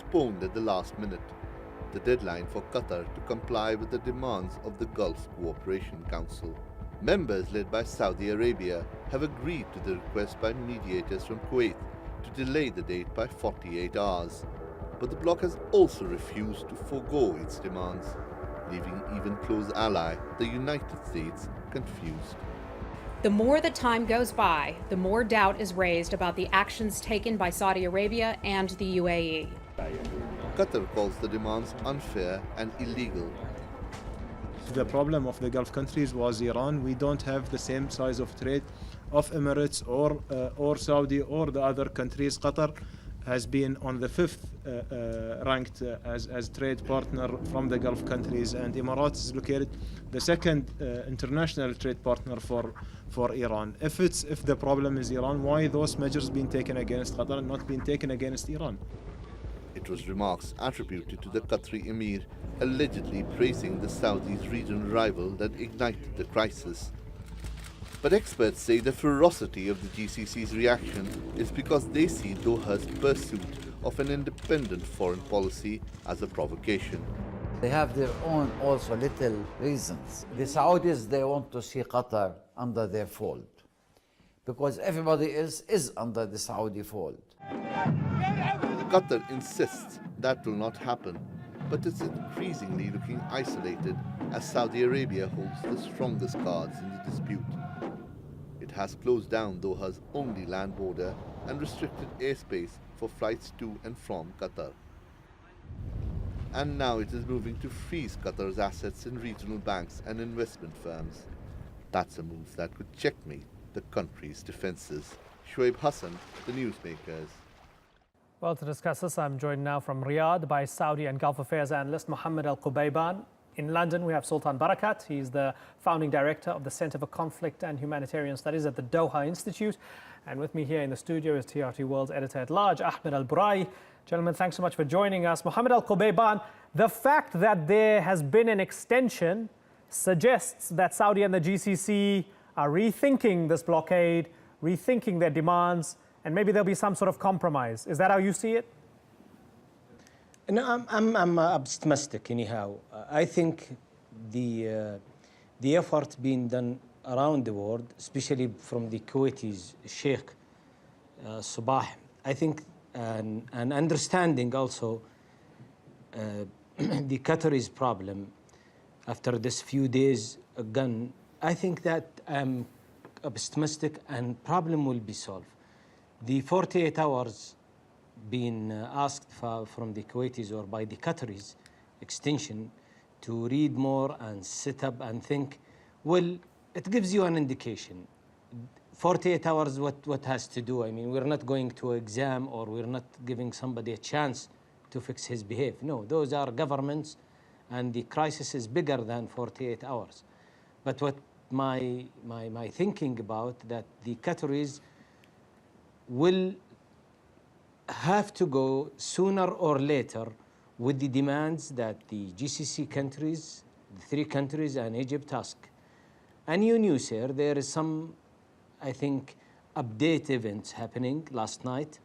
postponed at the last minute, the deadline for Qatar to comply with the demands of the Gulf Cooperation Council. Members led by Saudi Arabia have agreed to the request by mediators from Kuwait to delay the date by 48 hours. But the bloc has also refused to forego its demands, leaving even close ally, the United States, confused. The more the time goes by, the more doubt is raised about the actions taken by Saudi Arabia and the UAE. Qatar calls the demands unfair and illegal. The problem of the Gulf countries was Iran. We don't have the same size of trade of Emirates or Saudi or the other countries. Qatar has been on the 5th ranked as trade partner from the Gulf countries, and Emirates is located the 2nd international trade partner for Iran. If the problem is Iran, why those measures being taken against Qatar and not being taken against Iran? It was remarks attributed to the Qatari Emir, allegedly praising the Saudis' regional rival that ignited the crisis. But experts say the ferocity of the GCC's reaction is because they see Doha's pursuit of an independent foreign policy as a provocation. They have their own also little reasons. The Saudis, they want to see Qatar under their fold because everybody is under the Saudi fold. Qatar insists that will not happen, but it's increasingly looking isolated as Saudi Arabia holds the strongest cards in the dispute. It has closed down Doha's only land border and restricted airspace for flights to and from Qatar. And now it is moving to freeze Qatar's assets in regional banks and investment firms. That's a move that could checkmate the country's defenses. Shoaib Hassan, the Newsmakers. Well, to discuss this, I'm joined now from Riyadh by Saudi and Gulf Affairs analyst Mohammed Al-Qubaiban. In London, we have Sultan Barakat. He's the founding director of the Center for Conflict and Humanitarian Studies at the Doha Institute. And with me here in the studio is TRT World's editor-at-large, Ahmed Alburai. Gentlemen, thanks so much for joining us. Mohammed Al-Qubaiban, the fact that there has been an extension suggests that Saudi and the GCC are rethinking this blockade, rethinking their demands, and maybe there'll be some sort of compromise. Is that how you see it? No, I'm optimistic anyhow. I think the effort being done around the world, especially from the Kuwaitis, Sheikh Sabah, I think, and understanding also the Qataris problem after this few days again, I think that I'm optimistic and problem will be solved. The 48 hours being asked from the Kuwaitis or by the Qataris extension to read more and sit up and think, well, it gives you an indication. 48 hours, what has to do? I mean, we're not going to exam or we're not giving somebody a chance to fix his behavior. No, those are governments and the crisis is bigger than 48 hours. But what my thinking about that the Qataris will have to go sooner or later with the demands that the GCC countries, the 3 countries and Egypt ask. And you knew, sir, there is some, I think, update events happening last night.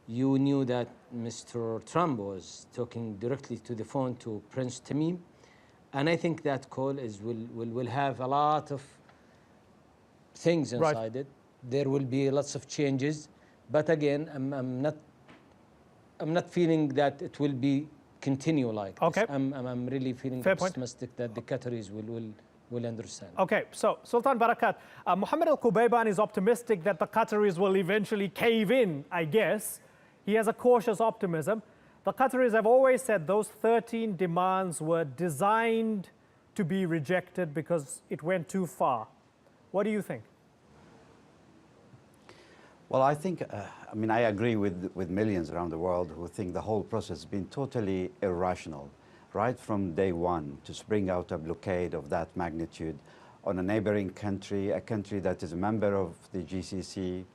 You knew that Mr. Trump was talking directly to the phone to Prince Tamim. And I think that call will have a lot of things inside it. There will be lots of changes. But again, I'm not feeling that it will be continue like this. I'm really feeling optimistic that the Qataris will understand. Okay, so Sultan Barakat, Mohammed Al-Qubaiban is optimistic that the Qataris will eventually cave in, I guess. He has a cautious optimism. The Qataris have always said those 13 demands were designed to be rejected because it went too far. What do you think? Well, I think, I agree with millions around the world who think the whole process has been totally irrational, right from day one, to spring out a blockade of that magnitude on a neighboring country, a country that is a member of the GCC,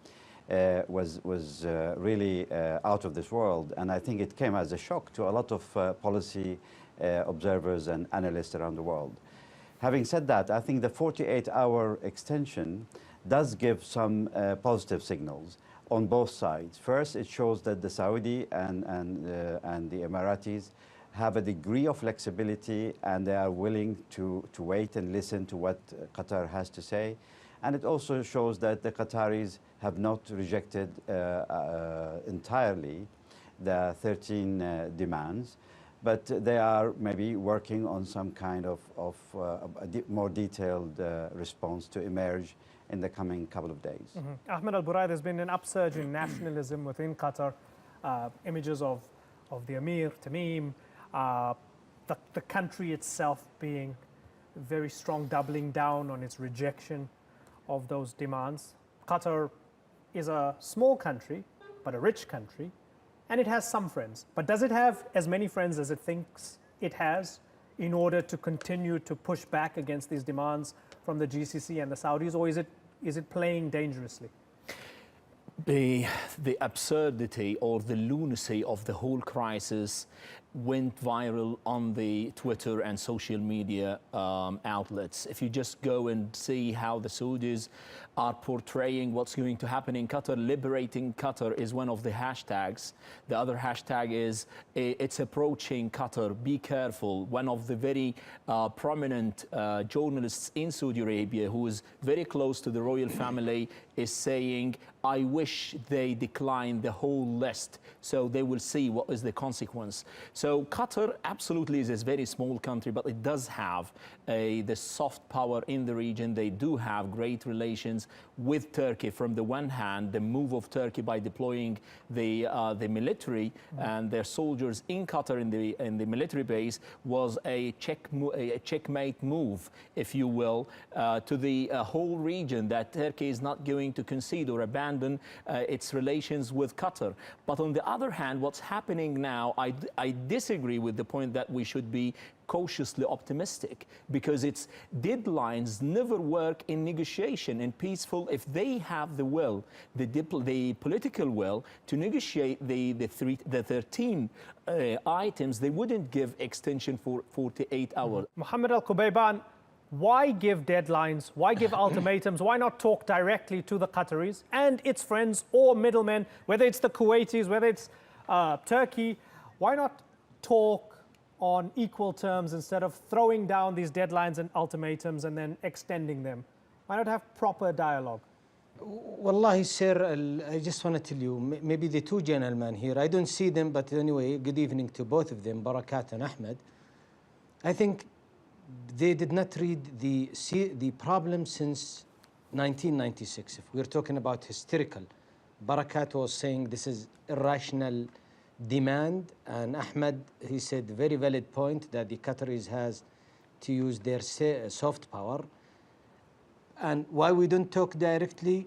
was really out of this world. And I think it came as a shock to a lot of policy observers and analysts around the world. Having said that, I think the 48-hour extension does give some positive signals. on both sides. First, it shows that the Saudi and the Emiratis have a degree of flexibility, and they are willing to wait and listen to what Qatar has to say. And it also shows that the Qataris have not rejected entirely the 13 demands, but they are maybe working on some kind of more detailed response to emerge in the coming couple of days. Ahmed Alburai, there's been an upsurge in nationalism within Qatar, images of the Emir, Tamim, the country itself being very strong, doubling down on its rejection of those demands. Qatar is a small country, but a rich country, and it has some friends. But does it have as many friends as it thinks it has in order to continue to push back against these demands from the GCC and the Saudis, or is it playing dangerously? The absurdity or the lunacy of the whole crisis went viral on the Twitter and social media outlets. If you just go and see how the Saudis are portraying what's going to happen in Qatar, liberating Qatar is one of the hashtags. The other hashtag is it's approaching Qatar, be careful. One of the very prominent journalists in Saudi Arabia, who is very close to the royal family, is saying, I wish they decline the whole list so they will see what is the consequence. So Qatar absolutely is a very small country, but it does have the soft power in the region. They do have great relations with Turkey. From the one hand, the move of Turkey by deploying the military and their soldiers in Qatar in the military base was a checkmate move, if you will, to the whole region, that Turkey is not going to concede or abandon its relations with Qatar. But on the other hand, what's happening now, I disagree with the point that we should be cautiously optimistic, because its deadlines never work in negotiation and peaceful. If they have the will, the political will to negotiate the 13 items, they wouldn't give extension for 48 hours. Mohammed Al-Qubayban, why give deadlines? Why give ultimatums? Why not talk directly to the Qataris and its friends or middlemen, whether it's the Kuwaitis, whether it's Turkey? Why not talk on equal terms instead of throwing down these deadlines and ultimatums and then extending them? Why not have proper dialogue? Wallahi, sir, I just want to tell you, maybe the two gentlemen here, I don't see them, but anyway, good evening to both of them, Barakat and Ahmed. I think they did not read the problem since 1996. If we're talking about hysterical, Barakat was saying this is irrational demand, and Ahmed, he said very valid point that the Qataris has to use their soft power. And why we don't talk directly,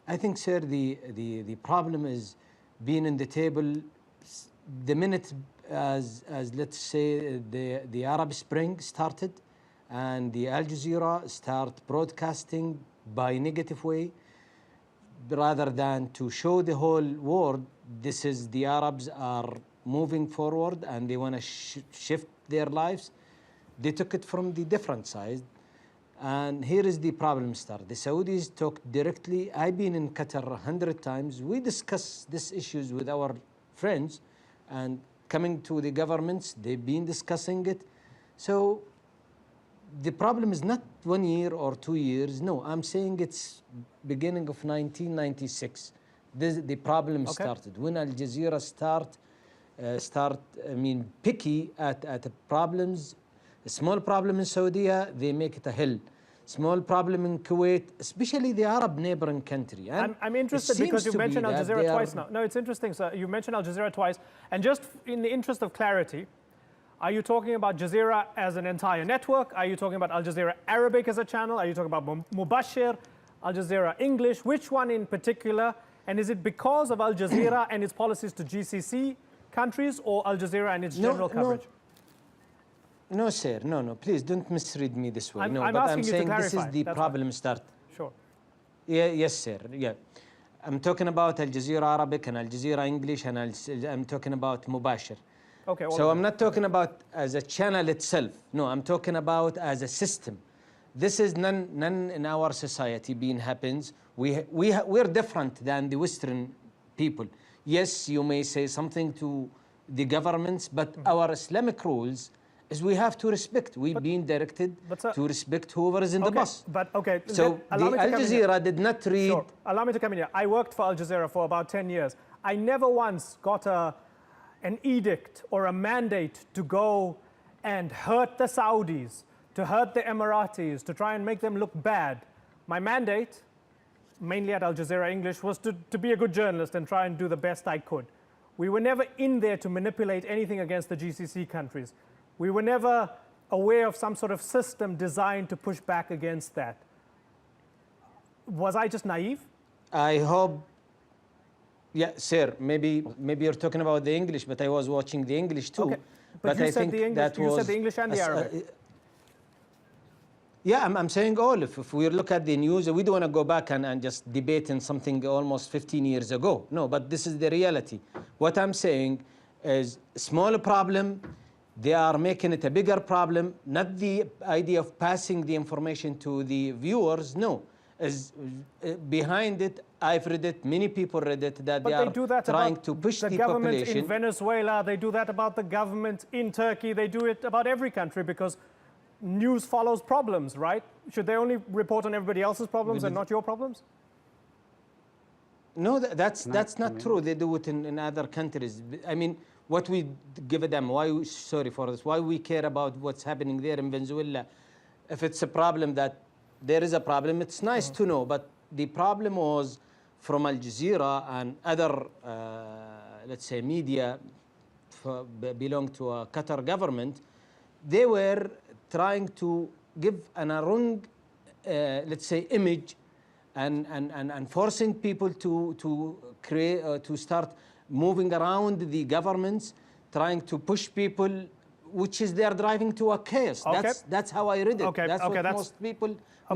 I think, sir, the problem is being in the table the minute as let's say the Arab Spring started and the Al Jazeera start broadcasting by negative way, rather than to show the whole world this is the Arabs are moving forward and they want to shift their lives. They took it from the different side. And here is the problem start. The Saudis talk directly. I've been in Qatar 100 times. We discuss these issues with our friends, and coming to the governments, they've been discussing it. So the problem is not 1 year or 2 years. No, I'm saying it's beginning of 1996. The problem started. When Al Jazeera start picky at problems. A small problem in Saudi, they make it a hill. Small problem in Kuwait, especially the Arab neighboring country. And I'm interested because you mentioned Al Jazeera twice now. No, it's interesting, sir. You mentioned Al Jazeera twice. And just in the interest of clarity, are you talking about Jazeera as an entire network? Are you talking about Al Jazeera Arabic as a channel? Are you talking about Mubashir, Al Jazeera English? Which one in particular? And is it because of Al Jazeera and its policies to GCC countries, or Al Jazeera and its general coverage? No, sir. No. Please don't misread me this way. I'm saying this is the That's problem fine. start. Sure. Yeah, yes, sir. Yeah. I'm talking about Al Jazeera Arabic and Al Jazeera English, and I'm talking about Mubashir. Okay. So I'm not talking about as a channel itself. No, I'm talking about as a system. This is none in our society being happens. We're different than the Western people. Yes, you may say something to the governments, but our Islamic rules is we have to respect. We've been directed to respect whoever is in the bus. So allow me to Al come in here. Jazeera did not read. Sure. Allow me to come in here. I worked for Al Jazeera for about 10 years. I never once got an edict or a mandate to go and hurt the Saudis, to hurt the Emiratis, to try and make them look bad. My mandate, mainly at Al Jazeera English, was to be a good journalist and try and do the best I could. We were never in there to manipulate anything against the GCC countries. We were never aware of some sort of system designed to push back against that. Was I just naive? I hope, yeah, sir, maybe you're talking about the English, but I was watching the English too. Okay. But you I said think the English, that you was said the English and the Arabic. Yeah, I'm saying all. If we look at the news, we don't want to go back and just debate in something almost 15 years ago. No, but this is the reality. What I'm saying is small problem. They are making it a bigger problem. Not the idea of passing the information to the viewers. No, is behind it. I've read it. Many people read it. That But they are do that trying about to push the the government population. in Venezuela. They do that about the government in Turkey. They do it about every country because news follows problems, right? Should they only report on everybody else's problems and not your problems? No, that's not true. They do it in other countries. I mean, what we give them, sorry for this, why we care about what's happening there in Venezuela. If it's a problem that there is a problem, it's nice to know. But the problem was from Al Jazeera and other, let's say, media belong to a Qatar government. They were trying to give a wrong, let's say, image and forcing people to create, to start moving around the governments, trying to push people, which is they're driving to a chaos. Okay. That's how I read it. That's what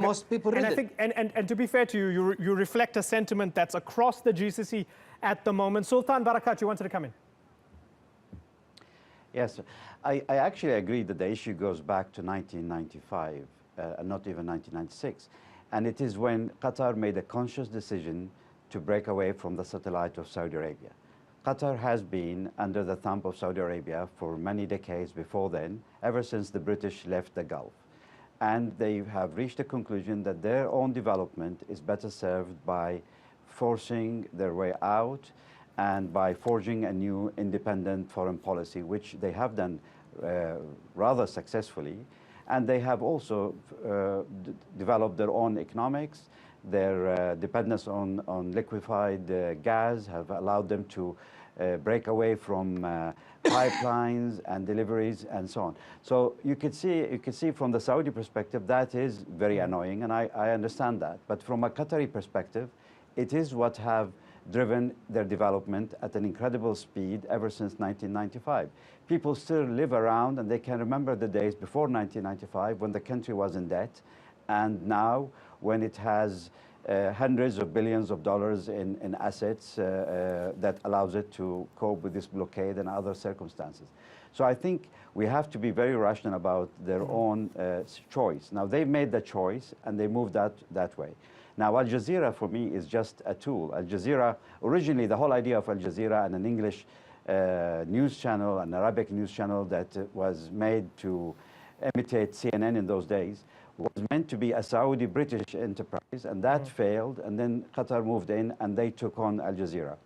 most people read and I it. think, and to be fair to you, you reflect a sentiment that's across the GCC at the moment. Sultan Barakat, you wanted to come in. Yes, I actually agree that the issue goes back to 1995, not even 1996. And it is when Qatar made a conscious decision to break away from the satellite of Saudi Arabia. Qatar has been under the thumb of Saudi Arabia for many decades before then, ever since the British left the Gulf. And they have reached a conclusion that their own development is better served by forcing their way out and by forging a new independent foreign policy, which they have done rather successfully. And they have also developed their own economics. Their dependence on liquefied gas have allowed them to break away from pipelines and deliveries and so on. So you could see from the Saudi perspective that is very annoying, and I understand that. But from a Qatari perspective, it is what have driven their development at an incredible speed ever since 1995. People still live around and they can remember the days before 1995 when the country was in debt, and now when it has hundreds of billions of dollars in assets that allows it to cope with this blockade and other circumstances. So I think we have to be very rational about their own choice. Now they made the choice and they moved that way. Now Al Jazeera for me is just a tool. Al Jazeera, originally the whole idea of Al Jazeera and an English news channel, an Arabic news channel that was made to imitate CNN in those days, was meant to be a Saudi-British enterprise, and that failed, and then Qatar moved in and they took on Al Jazeera.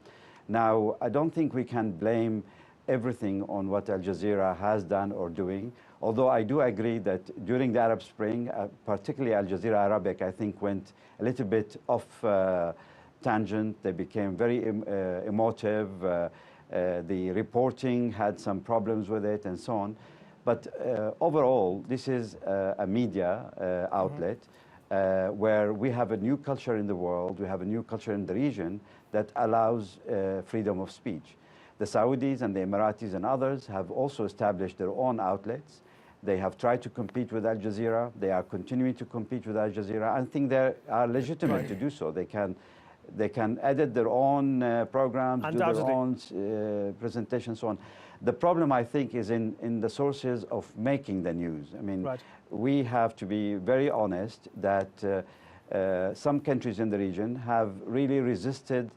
Now, I don't think we can blame everything on what Al Jazeera has done or doing, although I do agree that during the Arab Spring, particularly Al Jazeera Arabic, I think went a little bit off tangent. They became very emotive. The reporting had some problems with it and so on. But overall, this is a media outlet where we have a new culture in the world, we have a new culture in the region that allows freedom of speech. The Saudis and the Emiratis and others have also established their own outlets. They have tried to compete with Al Jazeera. They are continuing to compete with Al Jazeera. I think they are legitimate to do so. They can edit their own programs, do their own presentations, so on. The problem, I think, is in the sources of making the news. I mean, we have to be very honest that some countries in the region have really resisted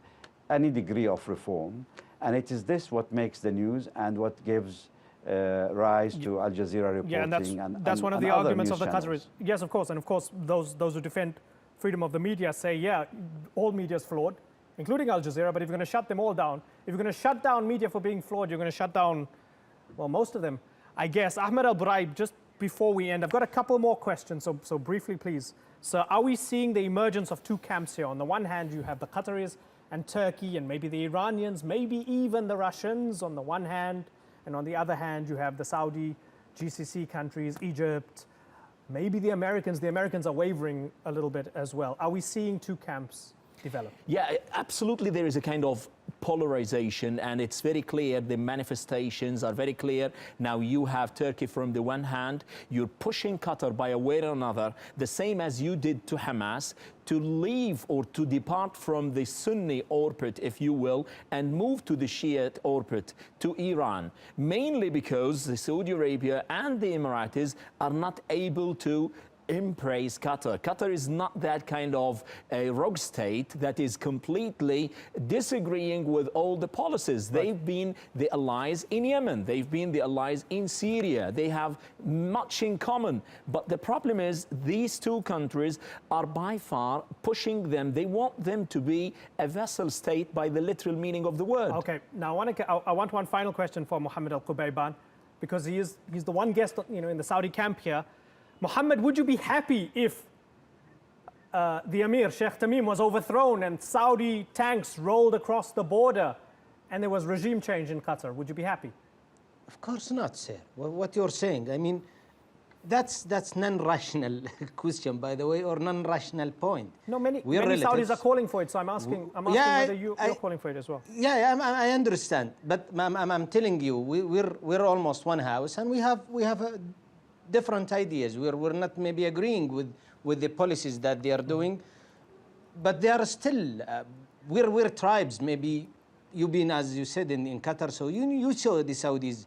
any degree of reform. And it is this what makes the news and what gives rise to Al Jazeera reporting. Yeah, and that's one of the arguments of the Qataris. Yes, of course. And of course, those who defend freedom of the media say, yeah, all media is flawed, including Al Jazeera, but if you're going to shut them all down, if you're going to shut down media for being flawed, you're going to shut down, well, most of them, I guess. Ahmed Alburai, just before we end, I've got a couple more questions, so briefly, please. So are we seeing the emergence of two camps here? On the one hand, you have the Qataris and Turkey and maybe the Iranians, maybe even the Russians on the one hand, and on the other hand, you have the Saudi, GCC countries, Egypt, maybe the Americans. The Americans are wavering a little bit as well. Are we seeing two camps develop? Yeah, absolutely. There is a kind of polarization, and it's very clear. The manifestations are very clear. Now you have Turkey from the one hand. You're pushing Qatar by a way or another, the same as you did to Hamas, to leave or to depart from the Sunni orbit, if you will, and move to the Shiite orbit, to Iran, mainly because the Saudi Arabia and the Emiratis are not able to embrace Qatar. Qatar is not that kind of a rogue state that is completely disagreeing with all the policies. Right. They've been the allies in Yemen. They've been the allies in Syria. They have much in common. But the problem is these two countries are by far pushing them. They want them to be a vassal state by the literal meaning of the word. Okay, now I want one final question for Mohammed Al-Qubayban, because he's the one guest, in the Saudi camp here. Mohammed, would you be happy if the Emir, Sheikh Tamim, was overthrown and Saudi tanks rolled across the border and there was regime change in Qatar? Would you be happy? Of course not, sir. What you're saying, I mean, that's non-rational question, by the way, or non-rational point. No, many Saudis are calling for it, so I'm asking whether you're calling for it as well. Yeah, I understand, but I'm telling you, we're almost one house, and we have a different ideas. We're not maybe agreeing with the policies that they are doing, but they are still, we're tribes. Maybe you've been, as you said, in Qatar, so you saw the Saudis.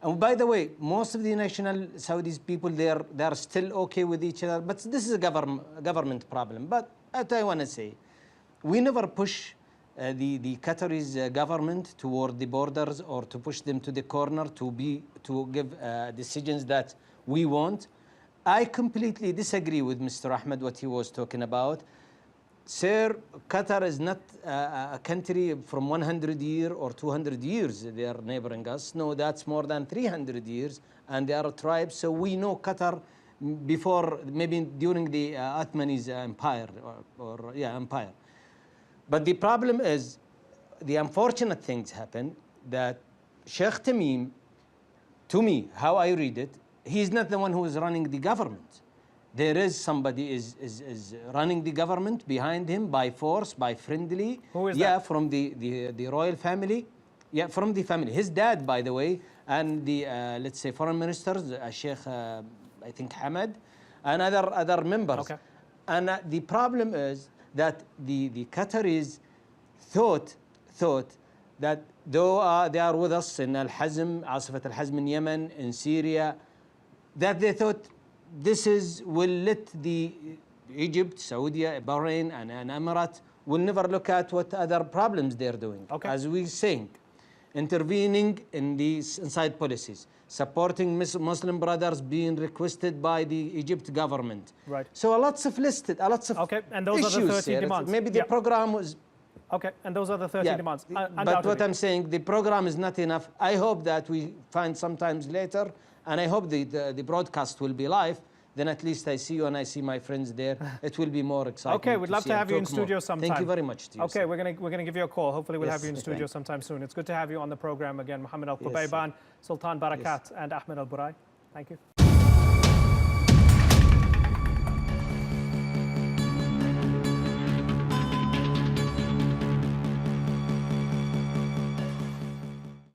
And by the way, most of the national Saudis people, they are still okay with each other, but this is a government problem. But what I want to say, we never push the Qataris government toward the borders or to push them to the corner to give decisions that we want. I completely disagree with Mr. Ahmed what he was talking about. Sir, Qatar is not a country from 100 years or 200 years. They are neighboring us. No, that's more than 300 years, and they are tribes. So we know Qatar before, maybe during the Ottoman Empire, Empire. But the problem is, the unfortunate things happen that Sheikh Tamim, to me, how I read it, he's not the one who is running the government. There is somebody is running the government behind him by force, by friendly. Who is that? From the royal family. Yeah, from the family. His dad, by the way, and the let's say foreign ministers, Sheikh I think Hamad, and other members. Okay. And the problem is that the Qataris thought that though they are with us in Al-Hazm, Asifat Al-Hazm in Yemen, in Syria, that they thought this will let the Egypt, Saudi, Bahrain, and Emirates will never look at what other problems they're doing. Okay. As we saying, intervening in these inside policies, supporting Muslim brothers being requested by the Egypt government. Right. So lots of okay, and those issues are the 13 here. demands. Maybe the program was. Okay, and those are the 13 demands. But what I'm saying, the program is not enough. I hope that we find sometimes later, and I hope the broadcast will be live. Then at least I see you and I see my friends there. It will be more exciting. Okay, we'd love to have you in studio sometime. Thank you very much to you. Okay, we're gonna give you a call. Hopefully we'll have you in studio sometime soon. It's good to have you on the program again, Mohammed Al-Qubayban, Sultan Barakat, and Ahmed Alburai. Thank you.